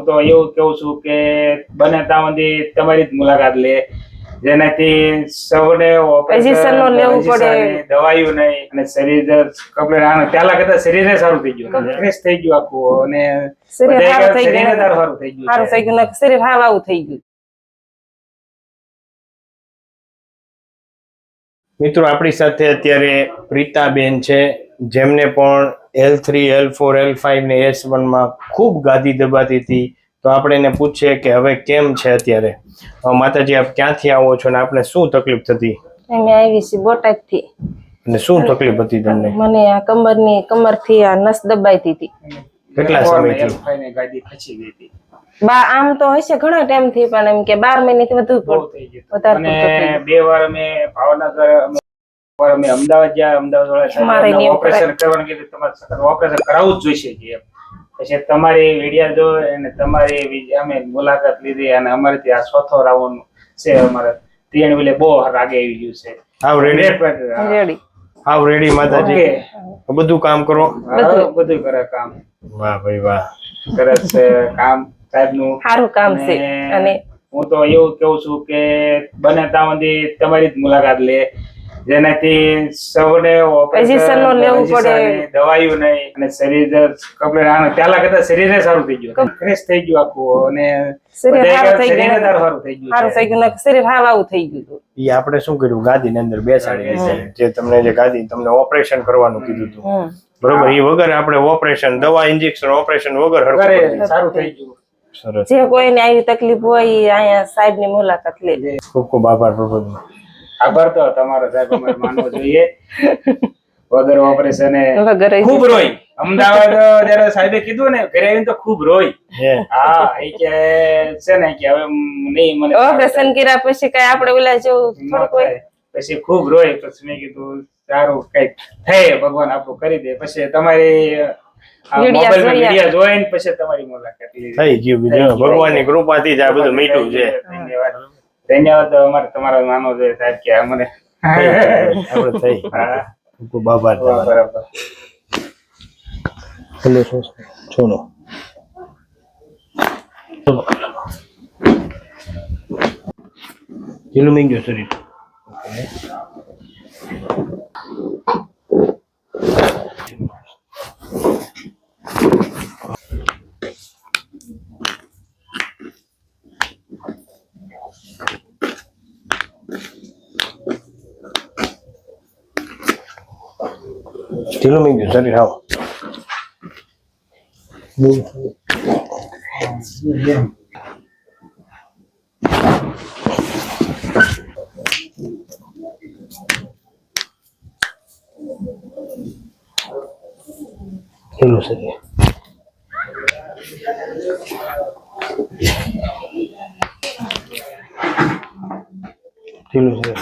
તો એવું કહું છું કે બને ત્યાં સુધી તમારી જ મુલાકાત લે, જેનાથી સૌને પોઝિશન નો લેવું પડે, દવાઈઓ નહીં, અને શરીર કમ્પ્લીટ પહેલા કરતા શરીરે સારું થઈ ગયું, ફ્રેશ થઈ ગયું આખું, અને શરીર સારું થઈ શરીરે ગયું, સારું થઈ ગયું, સારું થઈ ગયું, શરીર હાવ આવું થઈ ગયું. મિત્રો આપણી સાથે અત્યારે પ્રીતાબેન છે, જેમને પણ L3 L4 L5 ને S1 માં ખૂબ ગાદી દબાતી હતી. તો આપણે એને પૂછીએ કે હવે કેમ છે અત્યારે. માતાજી, આપ ક્યાંથી આવો છો ને આપને શું તકલીફ થતી? અમે આવી છીએ બોટાદ થી. અને શું તકલીફ હતી તમને? મને આ કમર થી આ નસ દબાઈતી હતી. કેટલા સમયથી? ગાદી ખસી ગઈ હતી. આમ તો હશે ઘણા ટાઈમ થી, પણ એમ કે 12 મહિનાથી વધુ થઈ ગયું. અને 2 વાર અમે ભાવનગર, અમે અમદાવાદ ગયા, અમદાવાદ વાળા ઓપરેશન કરવાનું કીધું, તમારે ઓપરેશન કરાવવું જ જોઈશે. પછી તમારી વિડિયા જો અને તમારી અમે મુલાકાત લીધી, અને અમારેથી આ ચોથો રાઉન્ડ છે. અમારે ત્રિયાણું બહુ રાગે આવી ગયું છે. હાવ રેડી, હાવ રેડી માતાજી. બધું કામ કરો? બધું કરે કામ. વાહ ભાઈ વાહ, કરે છે કામ. સાહેબ નું સારું કામ છે. અને હું તો એવું કહું છું કે બને ત્યાં સુધી તમારી જ મુલાકાત લે, જેનાથી સૌને પોઝિશન નો લેવું પડે, દવાઈઓ નહીં, અને શરીર કમ્પ્લીટ પહેલા કરતા શરીરે સારું થઈ ગયું, ફ્રેશ થઈ ગયું આખું, અને શરીર સારું થઈ ગયું, સારું થઈ ગયું, શરીર હાવ આવું થઈ ગયું. ઈ આપણે શું કર્યું, ગાદી ની અંદર બેસાડી, જે તમને જે ગાદી તમને ઓપરેશન કરવાનું કીધું હતું, બરોબર? એ વગર આપણે ઓપરેશન, દવા, ઇન્જેક્શન, ઓપરેશન વગર સારું થઈ ગયું. સરસ. જે કોઈને આવી તકલીફ હોય અહીંયા સાહેબ ની મુલાકાત લે. ખૂબ ખૂબ આભાર પ્રભુ. આભાર તો તમારો સાહેબ, અમારે માનવો જોઈએ. વગર ઓપરેશન ખૂબ રોય. અમદાવાદ જયારે સાહેબે કીધું ને ઘરે આવીને તો ખૂબ રોય. હા, એ કે છે ને કે હવે નહીં, મને ઓપરેશન કર્યા પછી કઈ આપણે ઓલા જેવું થોડુંક હોય. પછી ખૂબ રોય. પછી મેં કીધું સારું કઈક થાય, ભગવાન આપણું કરી દે. પછી તમારી વિડિયા જોઈને પછી તમારી મુલાકાત થઈ ગયું. બીજું ભગવાનની કૃપાથી જ આ બધું મીઠું છે. ધન્યવાદ. ધન્યવાદ અમારે તમારો માનવો જોઈએ સાહેબ કે અમને આપણે થઈ. ખૂબ આભાર. બરાબર. હેલો છોનો ઢીલું મી ગયું શરીર. ઢીલું મી ગયું શરીર. હાવ ઢીલું શરીર. ઢીલું શરીર.